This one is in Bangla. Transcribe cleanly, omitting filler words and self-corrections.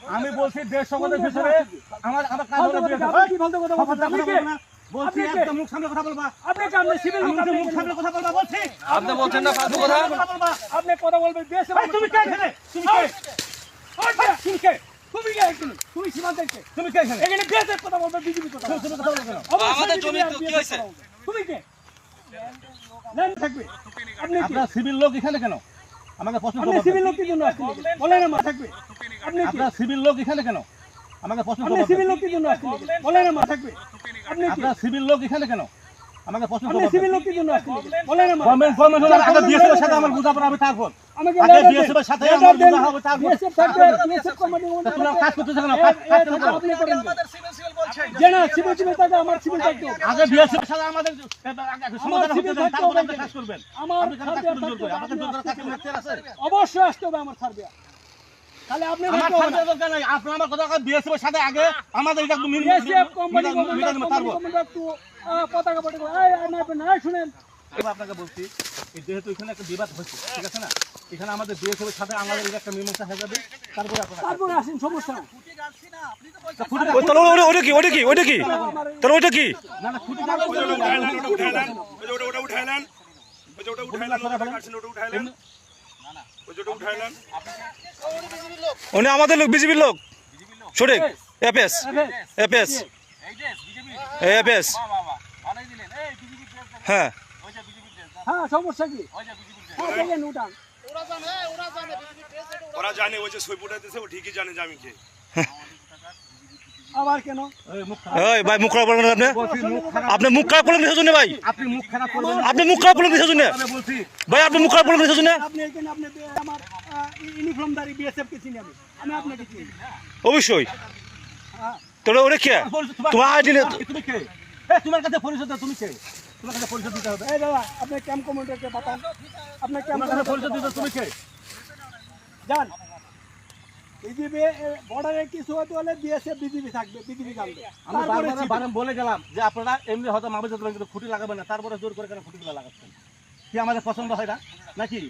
আমি বলছি দেশ সংকটের ভিতরে আমার কাজ হলো কি বলতে কথা বলছেন না বলছি একদম মুখ সামনে কথা বলবা আপনি কামনে সিভিল লোক আপনি মুখ সামনে কথা বলবা বলছি আপনি বলছেন না ফালতু কথা আপনি কথা বলবেন দেশ তুমি কে এখানে তুমি কে তুমি কে তুমি কে এখানে তুমি সীমান্তে কে তুমি কে এখানে এখানে দেশের কথা বলবে বিজেপি কথা তুমি কথা বলবে কেন আমাদের জমি তো কি হইছে তুমি কে ল্যান্ড থাকবে আপনি আপনারা সিভিল লোক এখানে কেন আমাকে প্রশ্ন করবেন আপনি সিভিল লোক কি জন্য আসছেন বলেন না থাকবে আপনি আপনারা সিভিল লোক এখানে কেন আমাকে প্রশ্ন করবেন আপনি সিভিল লোক কি জন্য আসছেন বলেন না থাকবে আপনি আপনারা সিভিল লোক এখানে কেন আমাকে প্রশ্ন করবেন আপনি সিভিল লোক কি জন্য আসছেন বলেন না গভর্নমেন্ট হলো আগে বিএসএফ এর সাথে আমার বুঝাপড়া হবে তারপর আমাকে বিএসএফ এর সাথে আমার বুঝা হবে তারপর বিএসএফ থাকবে বিএসএফ কমান্ডিং তোমরা কাজ করতেছ কেন কাজ আপনি করেন আমাদের সিভিল বলছেন যে না সিভিল থাকে আমার সিভিল থাকবে আগে বিএসএফ এর সাথে আমাদের সমাধান হতে দেন তারপর আপনি কাজ করবেন আমার কাজ জোর করে আমাদের জোর করে কাজ করতে আছে অবশ্যই আসতে হবে আমার সার্ভে তাহলে আপনি আমার সাথে দরকার নাই আপনি আমার কথা বিএসএফ এর সাথে আগে আমাদের এটা বিএসএফ কোম্পানি একটু পতাকা পটে না শুনেন আপনাকে বলছি যেহেতু এখানে একটা বিবাদ হচ্ছে ঠিক আছে না এখানে আমাদের বিএসএফ এর সাথে আমাদের একটা মীমাংসা হয়ে যাবে তারপরে আসেন সমস্যা না ওটা কি তাহলে ওটা কি না না খুঁটি উঠাইলেন উনি আমাদের লোক বিজেপির লোক সঠিক এপিএস এপিএস এপিএস হ্যাঁ হ্যাঁ সমস্যা কি ওরা জানে ওই যে সই ফুটাইতেছে ও ঠিকই জানে যে আমি কে আবার কেন এই ভাই মুখ খারাপ করবেন আপনি মুখ খারাপ করলেন কিসের জন্য ভাই আপনি মুখ খারাপ করবেন আপনি মুখ খারাপ করলেন কিসের জন্য ভাই আপনি মুখ খারাপ করলেন কিসের জন্য আপনি এখানে আপনি আমার ইউনিফর্মদারি বিএসএফ কে চিনি আমি আপনাকে চিনি অবশ্যই তোরা ওরে কে তোমার আইডি তুমি কে তোমার কাছে পরিচয় দাও তুমি কে তোমার কাছে পরিচয় দিতে হবে এই দাদা আপনি ক্যাম্প কমান্ডারকে পাঠান আপনি ক্যাম্প কাছে পরিচয় দিতে তুমি কে জান বিজেপি বর্ডারে কিছু হতে হলে বিএসএফ বিজেপি থাকবে বিজেপি জানবে আমি বারবার বলে গেলাম যে আপনারা এমনি হয়তো মামলা কিন্তু খুঁটি লাগাবেন না তারপরে জোর করে কেন খুঁটিগুলো লাগাচ্ছেন কি আমাদের পছন্দ হয় না নাকি